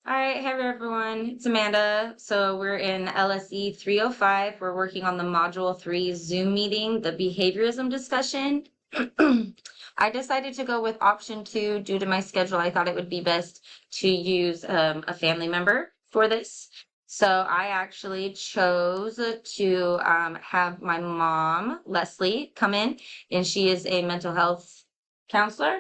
All right, hey everyone, it's Amanda. So we're in LSE 305. We're working on the Module 3 Zoom meeting, the behaviorism discussion. I decided to go with option 2 due to my schedule. I thought it would be best to use a family member for this. So I actually chose to have my mom, Leslie, come in, and she is a mental health counselor.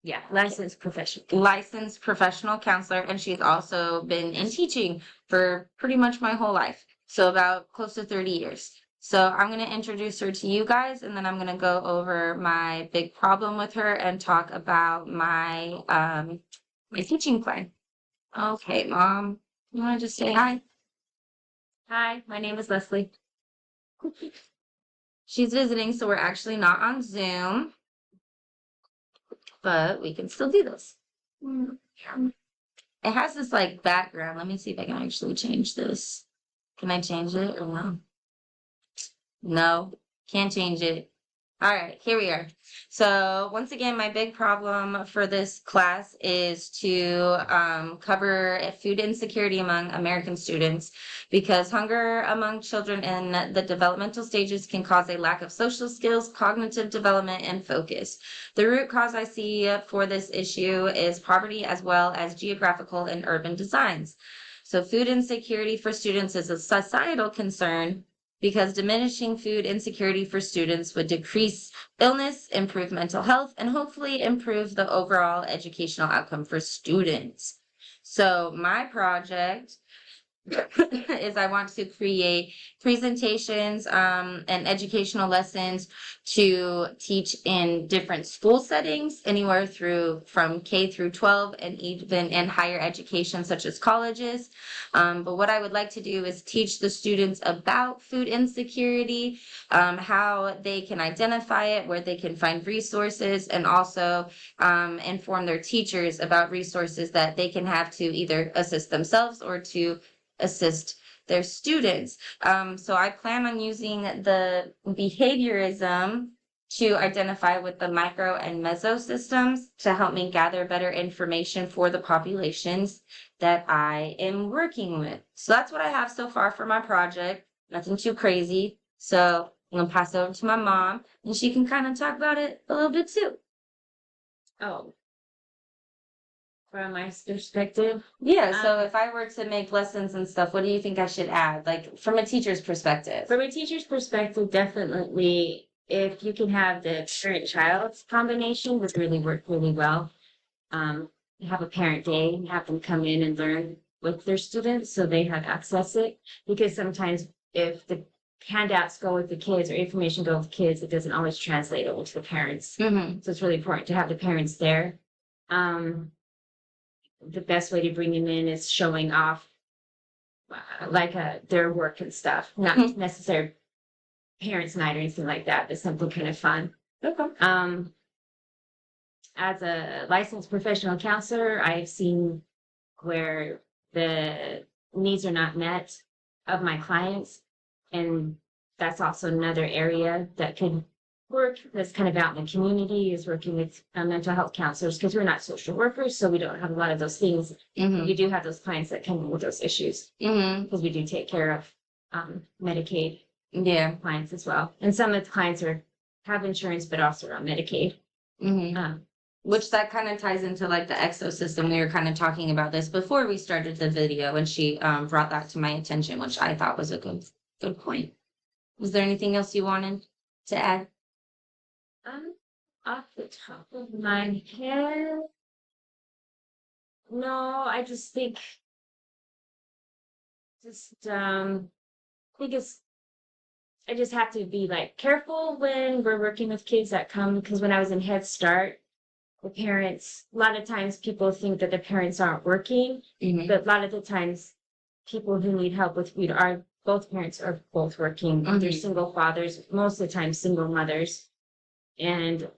Yeah, licensed professional counselor, and she's also been in teaching for pretty much my whole life. So about close to 30 years. So I'm going to introduce her to you guys, and then I'm going to go over my big problem with her and talk about my teaching plan. Okay, Mom, you want to just say hi? Hi, my name is Leslie. She's visiting, so we're actually not on Zoom, but we can still do this. It has this like background. Let me see if I can actually change this. Can I change it or no? No, can't change it. All right, here we are. So once again, my big problem for this class is to cover food insecurity among American students, because hunger among children in the developmental stages can cause a lack of social skills, cognitive development, and focus. The root cause I see for this issue is poverty as well as geographical and urban designs. So food insecurity for students is a societal concern, because diminishing food insecurity for students would decrease illness, improve mental health, and hopefully improve the overall educational outcome for students. So my project is I want to create presentations and educational lessons to teach in different school settings, anywhere through from K through 12 and even in higher education such as colleges. But what I would like to do is teach the students about food insecurity, how they can identify it, where they can find resources, and also inform their teachers about resources that they can have to either assist themselves or to assist their students. So I plan on using the behaviorism to identify with the micro and meso systems to help me gather better information for the populations that I am working with. So that's what I have so far for my project. Nothing too crazy. So I'm gonna pass it over to my mom, and she can kind of talk about it a little bit too. Oh, from my perspective, Yeah, so if I were to make lessons and stuff, what do you think I should add? Like from a teacher's perspective. definitely, if you can have the parent-child combination, would really work really well. Have a parent day, have them come in and learn with their students so they have access it. Because sometimes if the handouts go with the kids or information go with the kids, it doesn't always translate over to the parents. Mm-hmm. So it's really important to have the parents there. The best way to bring them in is showing off their work and stuff, not necessarily parents' night or anything like that, but something kind of fun. Okay. As a licensed professional counselor, I've seen where the needs are not met of my clients, and that's also another area that could work that's kind of out in the community, is working with mental health counselors, because we're not social workers, so we don't have a lot of those things. Mm-hmm. We do have those clients that come in with those issues, because we do take care of Medicaid clients as well, and some of the clients have insurance but also are on Medicaid. Which that kind of ties into like the exosystem. We were kind of talking about this before we started the video, and she brought that to my attention, which I thought was a good point. Was there anything else you wanted to add? Off the top of my head, no, I just think I just have to be like careful when we're working with kids that come, because when I was in Head Start, the parents, a lot of times people think that the parents aren't working, but a lot of the times people who need help with food both parents are both working. They're single fathers, most of the time single mothers. And,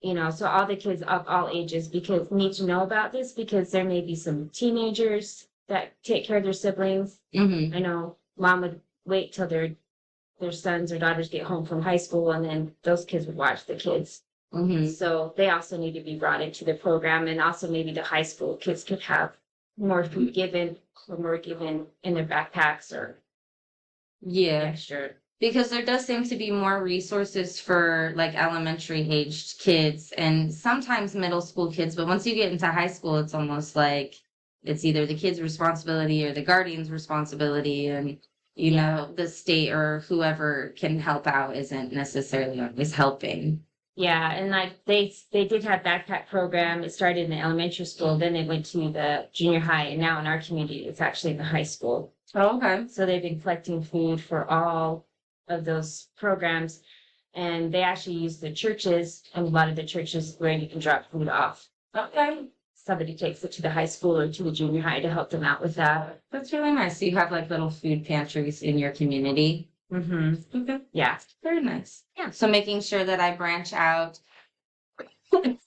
so all the kids of all ages need to know about this, because there may be some teenagers that take care of their siblings. I know mom would wait till their sons or daughters get home from high school, and then those kids would watch the kids. So they also need to be brought into the program, and also maybe the high school kids could have more food given, or more given in their backpacks or Yeah. extra. Because there does seem to be more resources for like elementary aged kids and sometimes middle school kids, but once you get into high school, it's almost like it's either the kid's responsibility or the guardian's responsibility, and you Yeah. know, the state or whoever can help out isn't necessarily always helping. Yeah, and like they did have backpack program. It started in the elementary school, then they went to the junior high, and now in our community, it's actually in the high school. Oh, okay. So they've been collecting food for all of those programs, and they actually use the churches, and a lot of the churches where you can drop food off. Okay. Somebody takes it to the high school or to the junior high to help them out with that. That's really nice. So you have like little food pantries in your community. Mm-hmm. Okay. Yeah. Very nice. Yeah. So making sure that I branch out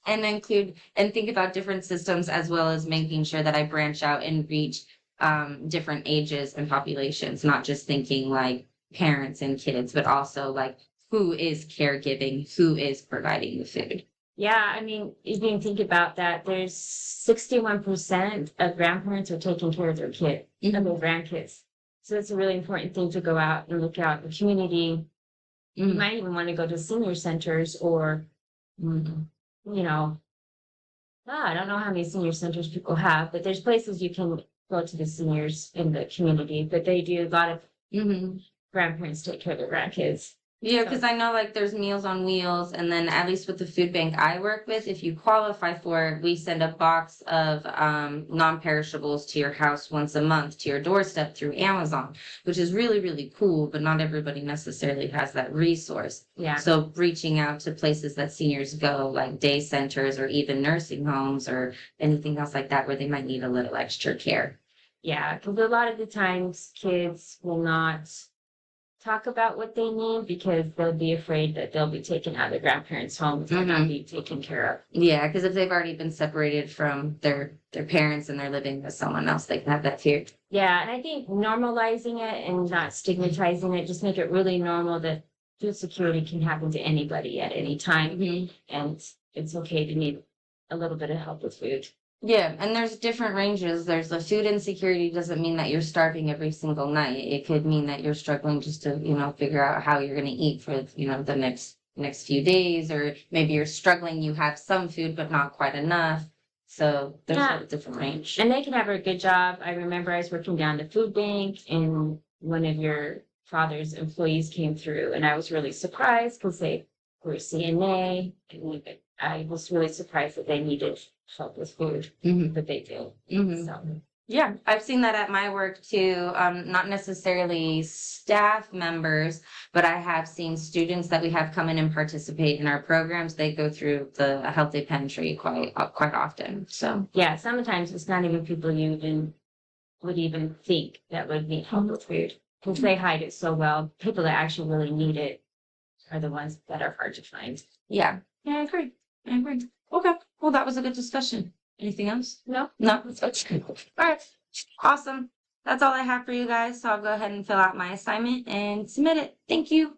and include and think about different systems as well as making sure that I branch out and reach different ages and populations, not just thinking like parents and kids, but also like who is caregiving, who is providing the food. Yeah, I mean, if you think about that, there's 61% of grandparents are taking care of their kid, of their grandkids. So it's a really important thing to go out and look out in the community. You Mhm. might even want to go to senior centers or, you know, I don't know how many senior centers people have, but there's places you can go to the seniors in the community, but they do a lot of Mhm. grandparents take care of their grandkids. Yeah, So- because I know like there's Meals on Wheels, and then at least with the food bank I work with, if you qualify for it, we send a box of non-perishables to your house once a month to your doorstep through Amazon, which is really, really cool, but not everybody necessarily has that resource. Yeah. So reaching out to places that seniors go, like day centers or even nursing homes or anything else like that, where they might need a little extra care. Yeah, because a lot of the times kids will not talk about what they need because they'll be afraid that they'll be taken out of their grandparents' homes and not be taken care of. Yeah, because if they've already been separated from their parents and they're living with someone else, they can have that fear. Yeah, and I think normalizing it and not stigmatizing it, just make it really normal that food security can happen to anybody at any time, and it's okay to need a little bit of help with food. Yeah, and there's different ranges. There's the food insecurity doesn't mean that you're starving every single night. It could mean that you're struggling just to, you know, figure out how you're going to eat for, you know, the next few days, or maybe you're struggling, you have some food but not quite enough. So there's Yeah. a different range. And they can have a good job. I remember I was working down the food bank and one of your father's employees came through and I was really surprised because they were CNA and I was really surprised that they needed help with food, Mhm. but they do. Mhm. So Yeah, I've seen that at my work too. Not necessarily staff members, but I have seen students that we have come in and participate in our programs. They go through the healthy pantry quite often. So yeah, sometimes it's not even people you even would even think that would need help with food because they hide it so well. People that actually really need it are the ones that are hard to find. yeah, I agree. I agree. Okay, well, that was a good discussion. Anything else? No? No, that's good. All right, awesome. That's all I have for you guys. So I'll go ahead and fill out my assignment and submit it. Thank you.